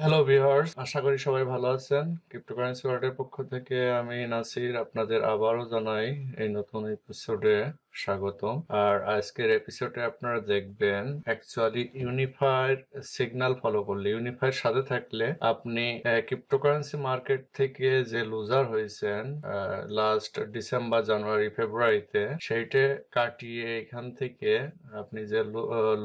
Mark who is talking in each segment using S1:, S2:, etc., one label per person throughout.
S1: Hello viewers, আশা করি সবাই ভালো আছেন। ক্রিপ্টোকারেন্সি ওয়ার্ল্ডের পক্ষ থেকে আমি নাসির আপনাদের আবারও জানাই এই নতুন এপিসোডে স্বাগতম। আর আজকের এপিসোডে আপনারা দেখবেন অ্যাকচুয়ালি ইউনিফাইড সিগন্যাল ফলো করলে, ইউনিফাইড সাথে থাকলে আপনি ক্রিপ্টোকারেন্সি মার্কেট থেকে যে লুজার হয়েছেন লাস্ট ডিসেম্বর, জানুয়ারি, ফেব্রুয়ারিতে, সেইটা কাটিয়ে এখান থেকে আপনি যে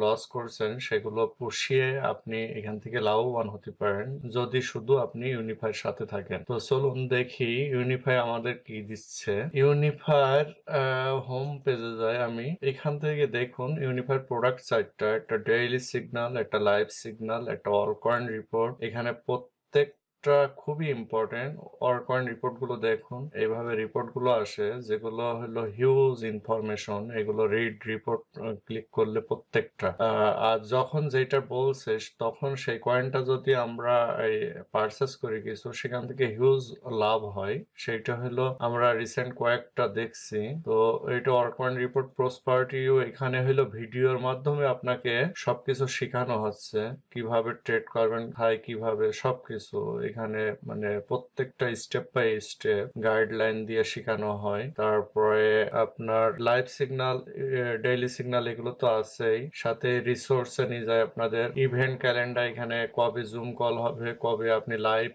S1: লস করছেন সেগুলো পুষিয়ে আপনি এখান থেকে লাভবান হতে পারেন যদি শুধু আপনি ইউনিফাইয়ের সাথে থাকেন। তো চলুন দেখি ইউনিফাই আমাদের কি দিচ্ছে। ইউনিফাইয়ের হোম পেজে যাই আমি। এখান থেকে দেখুন ইউনিফাইয়ের প্রোডাক্ট সাইটটা, একটা ডেইলি সিগন্যাল, একটা লাইভ সিগন্যাল, একটা অল কয়েন রিপোর্ট। এখানে প্রত্যেকটা খুবই ইম্পর্টেন্ট। অল কয়েন রিপোর্ট গুলো দেখুন, এইভাবে রিপোর্ট গুলো আসে যেগুলো হলো হিউজ ইনফরমেশন। এগুলো রিড রিপোর্ট ক্লিক করলে প্রত্যেকটা আর যখন যেটা বলছে তখন সেই কয়েনটা যদি আমরা পারচেস করি কিছু, সেখান থেকে হিউজ লাভ হয়। সেটা হলো আমরা রিসেন্ট কয়েকটা দেখছি। তো এটা অল কয়েন রিপোর্ট প্রসপারিটিও এখানে হলো ভিডিওর মাধ্যমে আপনাকে সবকিছু শেখানো হচ্ছে, কিভাবে ট্রেড করবেন ভাই, কিভাবে সবকিছু এখানে মানে প্রত্যেকটা স্টেপ বাই স্টেপ গাইডলাইন দিয়ে শেখানো হয়। তারপরে আপনার লাইভ সিগন্যাল, ডেইলি সিগন্যাল এগুলো তো আছেই, সাথে রিসোর্সে নিয়ে যায় আপনাদের ইভেন্ট ক্যালেন্ডার। এখানে কবে জুম কল হবে, কবে আপনি লাইভ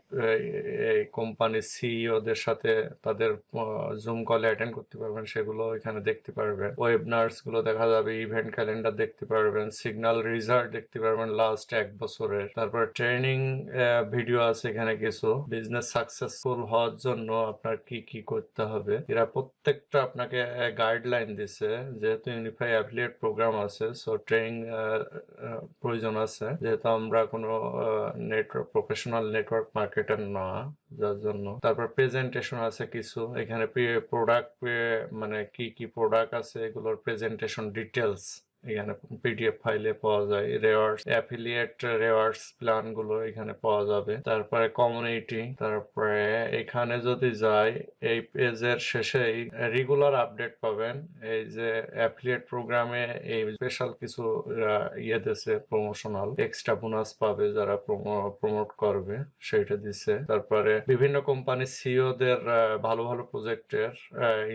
S1: এই কোম্পানির সিইওদের সাথে তাদের জুম কলে অ্যাটেন্ড করতে পারবেন, সেগুলো এখানে দেখতে পারবেন। ওয়েবনার্স গুলো দেখা যাবে, ইভেন্ট ক্যালেন্ডার দেখতে পারবেন, সিগন্যাল রেজাল্ট দেখতে পারবেন লাস্ট এক বছরের। তারপর ট্রেনিং ভিডিও আছে এখানে কিছু। বিজনেস সাকসেসফুল হওয়ার জন্য আপনার কি কি করতে হবে, এরা প্রত্যেকটা আপনাকে গাইডলাইন দিছে। যেহেতু ইউনিফাই অ্যাফিলিয়েট প্রোগ্রাম আছে, সো ট্রেনিং প্রয়োজন আছে, যেহেতু আমরা কোনো নেটওয়ার্ক প্রফেশনাল নেটওয়ার্ক মার্কেটার না, যার জন্য। তারপর প্রেজেন্টেশন আছে কিছু এখানে, প্রোডাক্ট মানে কি কি প্রোডাক্ট আছে এগুলোর প্রেজেন্টেশন ডিটেলস এখানে পিডিএফ ফাইলে পাওয়া যায়। রেওয়ার্ডস, অ্যাফিলিয়েট রেওয়ার্ডস প্ল্যান গুলো এখানে পাওয়া যাবে। তারপরে কমিউনিটি। তারপরে এখানে যদি যাই, এই পেজের শেষেই রেগুলার আপডেট পাবেন। এই যে অ্যাফিলিয়েট প্রোগ্রামে এই স্পেশাল কিছু ইয়ে দিছে, প্রমোশনাল এক্সট্রা বোনাস পাবে যারা প্রমোট করবে, সেটা দিছে। তারপরে বিভিন্ন কোম্পানির সিইও দের ভালো ভালো প্রজেক্টের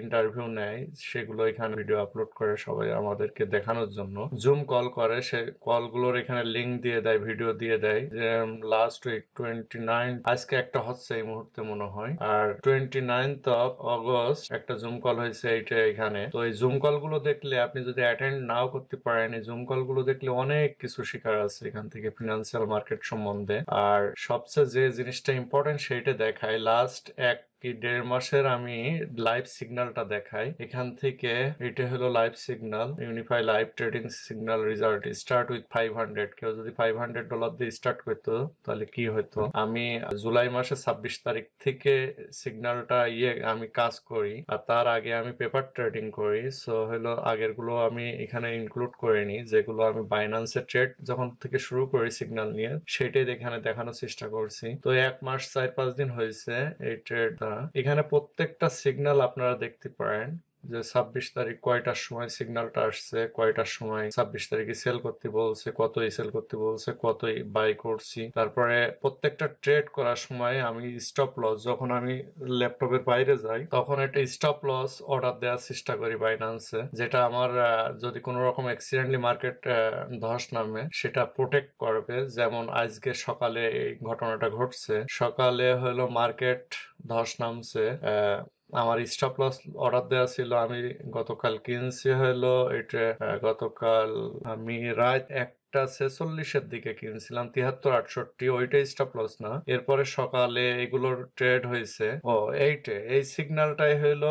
S1: ইন্টারভিউ নেয়, সেগুলো এখানে ভিডিও আপলোড করে সবাই আমাদেরকে দেখানোর জন্য। জুম কল করে, সে কলগুলোর এখানে লিংক দিয়ে দেয়, ভিডিও দিয়ে দেয়। যে লাস্ট উইক 29, আজকে একটা হচ্ছে এই মুহূর্তে মনে হয়, আর 29th of August একটা জুম কল হয়েছে এইটা এখানে। তো এই জুম কল গুলো দেখলে আপনি যদি অ্যাটেন্ড নাও করতে পারেন, এই জুম কল গুলো দেখলে অনেক কিছু শেখার আছে এখান থেকে ফিনান্সিয়াল মার্কেট সম্বন্ধে। আর সবচেয়ে যে জিনিসটা ইম্পর্টেন্ট সেইটা দেখায় লাস্ট এক কি 1.5 মাসের আমি লাইভ সিগন্যালটা দেখাই এখান থেকে। এটা হলো live signal, unify live trading signal result. Start with 500। কেউ যদি $500 দিয়ে স্টার্ট করতো তাহলে কি হতো। আমি জুলাই মাসে 26 তারিখ থেকে সিগন্যালটা আমি কাজ করি, আর তার আগে আমি পেপার ট্রেডিং করি। সো হলো আগের গুলো আমি এখানে ইনক্লুড করিনি, যেগুলো আমি বাইন্যান্সে ট্রেড যখন থেকে শুরু করি সিগন্যাল নিয়ে, সেটাই এখানে দেখানোর চেষ্টা করছি। তো 1 মাস 4-5 দিন হয়েছে এই ট্রেড। এখানে প্রত্যেকটা সিগন্যাল আপনারা দেখতে পারেন যে 26 তারিখ কয়টার সময় সিগন্যালটা আসছে, কয়টার সময় 26 তারিখে সেল করতে বলছে, কতই সেল করতে বলছে, কতই বাই করছি। তারপরে প্রত্যেকটা ট্রেড করার সময় আমি স্টপ লস, যখন আমি ল্যাপটপের বাইরে যাই তখন একটা স্টপ লস অর্ডার দেওয়ার চেষ্টা করি বাইন্যান্সে, যেটা আমার যদি কোনো রকম অ্যাক্সিডেন্টলি মার্কেট ধস নামে সেটা প্রোটেক্ট করবে। যেমন আজকে সকালে এই ঘটনাটা ঘটছে, সকালে হলো মার্কেট ধস নামছে, আমার স্টপ লস অর্ডার দেওয়া ছিল। আমি গতকাল কিনছি হলো এটা, গতকাল আমি রাত 1টা 46-এর দিকে কিনছিলাম 73-68, ওইটাই স্টপ লস না। এরপরে সকালে এগুলোর ট্রেড হয়েছে। এই সিগন্যালটাই হলো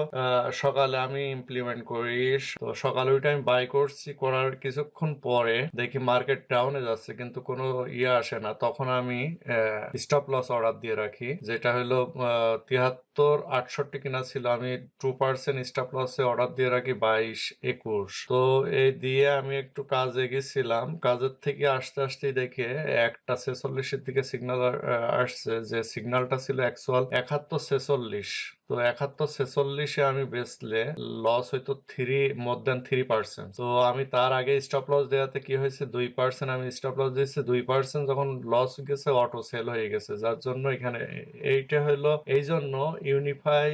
S1: সকালে আমি ইমপ্লিমেন্ট করি। তো সকালে ওইটা আমি বাই করছি, করার কিছুক্ষণ পরে দেখি মার্কেট ডাউনে যাচ্ছে কিন্তু কোনো ইয়ে আসে না, তখন আমি স্টপ লস অর্ডার দিয়ে রাখি, যেটা হলো 73-68 কিনা ছিল। আমি 2% স্টপ লসে অর্ডার দিয়ে রাখি 22-21। তো এই দিয়ে আমি একটু কাজে গেছিলাম, কাজের থেকে আসতে আসতে দেখে 1টা 46-এর দিকে সিগন্যাল আসছে, যে সিগন্যালটা ছিল অ্যাকচুয়াল 71-46। তো তো 71-46 আমি বেচলে লস হইতো more than 3%। তো আমি তার আগে স্টপ লস দেওয়াতে কি হয়েছে, 2% আমি স্টপ লস দিয়েছি, 2% যখন লস গেছে অটো সেল হয়ে গেছে, যার জন্য এখানে এইটা হলো এই জন্য ইউনিফাই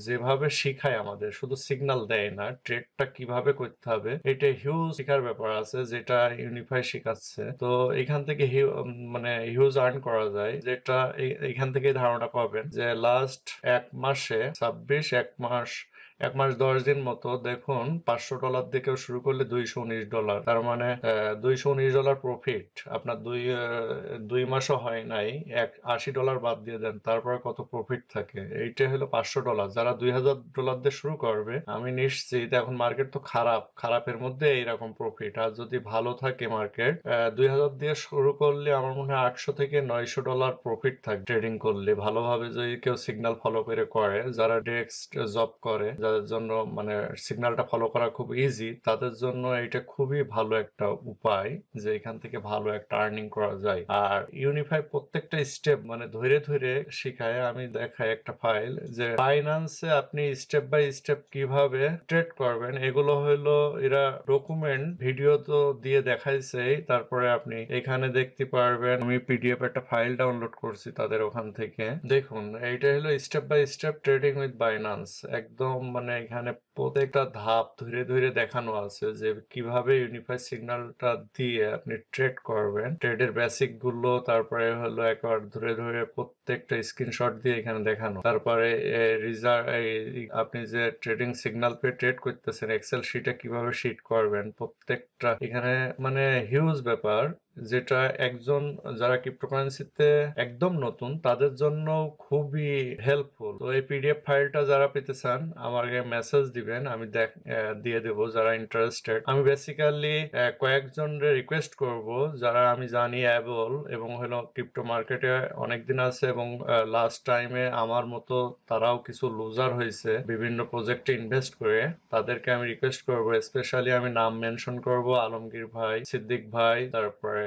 S1: যেভাবে শিখায় আমাদের, শুধু সিগন্যাল দেয় না, ট্রেডটা কিভাবে করতে হবে এটা হিউজ শিখার ব্যাপার আছে যেটা ইউনিফাই শিখাচ্ছে। তো এখান থেকে মানে হিউজ আর্ন করা যায়, যেটা এখান থেকে ধারণা পাবেন যে লাস্ট এক মাসে 1 মাস 10 দিন মতো দেখুন, $500 দিকেও শুরু করলে $219, তার মানে $219 প্রফিট আপনার দুই মাসও হয় নাই। $80 বাদ দিয়ে দেন, তারপরে কত প্রফিট থাকে। এইটা হলো $500। যারা $2000 দিয়ে শুরু করবে, আমি নিশ্চিত, এখন মার্কেট তো খারাপের মধ্যে এইরকম প্রফিট। আর যদি ভালো থাকে মার্কেট, 2000 দিয়ে শুরু করলে আমার মনে হয় $800 থেকে $900 প্রফিট থাকে ট্রেডিং করলে, ভালোভাবে যদি কেউ সিগন্যাল ফলো করে। যারা ডেস্ক জব করে, যাদের জন্য মানে সিগন্যালটা ফলো করা খুব ইজি, তাদের জন্য এটা খুবই ভালো একটা উপায় যে এখান থেকে ভালো একটা আর্নিং করা যায়। আর ইউনিফাই প্রত্যেকটা স্টেপ মানে ধরে ধরে শিখায়। আমি দেখাই একটা ফাইল যে ফাইন্যান্সে আপনি স্টেপ বাই স্টেপ কিভাবে ট্রেড করবেন, এগুলো হলো এরা ডকুমেন্ট ভিডিও তো দিয়ে দেখাইছেই। তারপরে আপনি এখানে দেখতে পারবেন, আমি পিডিএফ একটা ফাইল ডাউনলোড করছি তাদের ওখান থেকে। দেখুন, এইটা হলো step by step trading with Binance. একদম মানে এখানে প্রত্যেকটা ধাপ ধরে ধরে দেখানো আছে যে কিভাবে ইউনিফাই সিগন্যালটা দিয়ে আপনি ট্রেড করবেন, ট্রেডের বেসিক গুলো, তারপরে হলো একবার ধরে ধরে প্রত্যেকটা স্ক্রিনশট দিয়ে এখানে দেখানো। তারপরে আপনি যে ট্রেডিং সিগন্যাল পেয়ে ট্রেড করতেছেন, এক্সেল শিটে কিভাবে শিট করবেন প্রত্যেকটা, এখানে মানে হিউজ ব্যাপার, যেটা একজন যারা ক্রিপ্টোকারেন্সিতে একদম নতুন তাদের জন্য খুবই হেল্পফুল। তো এই পিডিএফ ফাইলটা যারা পেতে চান আমাকে মেসেজ দিবেন, আমি দিয়ে দেবো যারা ইন্টারেস্টেড। আমি বেসিক্যালি কয়েকজনকে রিকোয়েস্ট করব যারা আমি জানি অ্যাবল এবং হলো ক্রিপ্টো মার্কেটে অনেকদিন আছে এবং লাস্ট টাইমে আমার মতো তারাও কিছু লুজার হয়েছে বিভিন্ন প্রজেক্টে ইনভেস্ট করে। তাদেরকে আমি রিকোয়েস্ট করব, স্পেশালি আমি নাম মেনশন করব, আলমগীর ভাই, সিদ্দিক ভাই, তারপরে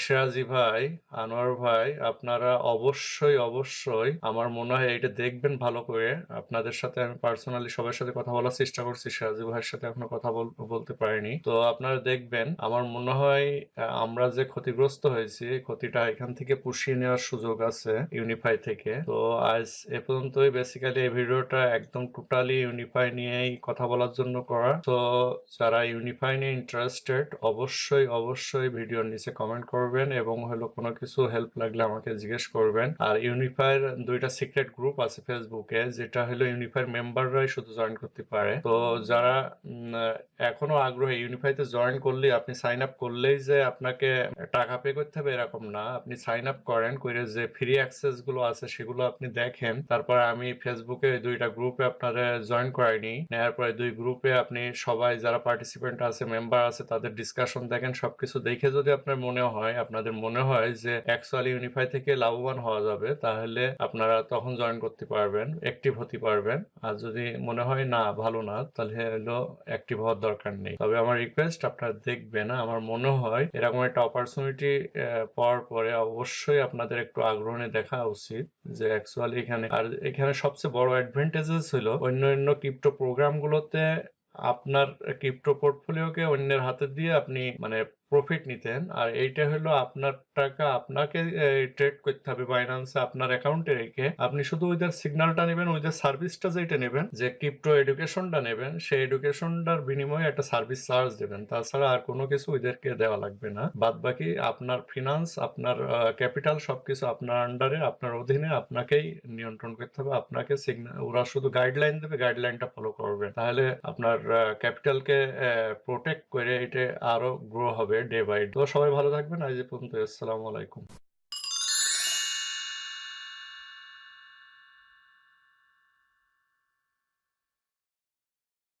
S1: সিরাজি ভাই, আনোয়ার ভাই, আপনারা অবশ্যই আমার মনে হয় এটা দেখবেন ভালো করে। আপনাদের সাথে আমি পার্সোনালি সবার সাথে কথা বলার চেষ্টা করছি, সিরাজি ভাইয়ের সাথে এখনো কথা বলতে পারিনি। তো আপনারা দেখবেন, আমার মনে হয় আমরা যে ক্ষতিগ্রস্ত হয়েছি এই ক্ষতিটা এখান থেকে পুষিয়ে নেওয়ার সুযোগ আছে ইউনিফাই থেকে। তো আজ এ পর্যন্তই। বেসিক্যালি এই ভিডিওটা একদম টোটালি ইউনিফাই নিয়েই কথা বলার জন্য করা। তো যারা ইউনিফাই নিয়ে ইন্টারেস্টেড অবশ্যই ভিডিওর নিচে কমেন্ট করবেন এবং হলো কোনো কিছু হেল্প লাগলে আমাকে জিজ্ঞেস করবেন। আর ইউনিফাইয়ের 2টা সিক্রেট গ্রুপ আছে ফেসবুকে, যেটা হলো ইউনিফাইয়ের মেম্বাররাই শুধু জয়েন করতে পারে। তো যারা এখনো আগ্রহী, ইউনিফাইতে জয়েন করলে আপনি সাইন আপ করলেই যে আপনাকে টাকা পে করতে হবে এরকম না। আপনি সাইন আপ করেন, করে যে ফ্রি অ্যাক্সেস গুলো আছে সেগুলো আপনি দেখেন। তারপর আমি ফেসবুকে 2টা গ্রুপে আপনারা জয়েন করাইনি, নেওয়ার পরে 2 গ্রুপে আপনি সবাই যারা পার্টিসিপেন্ট আছে, মেম্বার আছে, তাদের ডিসকাশন দেখেন। সবকিছু দেখে যদি আপনাদের মনে হয় যে অ্যাকচুয়ালি ইউনিফাই থেকে লাভবান হওয়া যাবে, তাহলে আপনারা তখন জয়েন করতে পারবেন, অ্যাক্টিভ হতে পারবেন। আর যদি মনে হয় না, ভালো না, তাহলে হলো অ্যাক্টিভ হওয়ার দরকার নেই। তবে আমার রিকোয়েস্ট, আপনারা দেখবেন, আমার মনে হয় এরকম একটা অপরচুনিটি পাওয়ার পরে অবশ্যই আপনাদের একটু আগ্রহ নিয়ে দেখা উচিত যে অ্যাকচুয়ালি এখানে সবচেয়ে বড় অ্যাডভান্টেজেস হলো অন্য ক্রিপ্টো প্রোগ্রাম গুলোতে আপনার ক্রিপ্টো পোর্টফোলিওকে অন্যের হাতে দিয়ে আপনি মানে প্রফিট নিতেন। আর এইটা হলো আপনার টাকা আপনাকে ট্রেড করতে হবে বাইন্যান্সে আপনার অ্যাকাউন্টে রেখে। আপনি শুধু ওদের সিগন্যালটা নেবেন, ওদের সার্ভিসটা যেটা নেবেন, যে ক্রিপ্টো এডুকেশনটা নেবেন, সেই এডুকেশনটার বিনিময়ে একটা সার্ভিস চার্জ দেবেন। তাছাড়া আর কোনো কিছু ওদেরকে দেওয়া লাগবে না। বাদ বাকি আপনার ফিনান্স, আপনার ক্যাপিটাল সবকিছু আপনার আন্ডারে, আপনার অধীনে, আপনাকেই নিয়ন্ত্রণ করতে হবে। আপনাকে সিগন্যাল, ওরা শুধু গাইডলাইন দেবে, গাইডলাইনটা ফলো করবে। তাহলে আপনার ক্যাপিটালকে প্রোটেক্ট করে এটা আরো গ্রো হবে ডে বাই ডে। তো সবাই ভালো থাকবেন। আজ এ পর্যন্ত। আসসালামু আলাইকুম।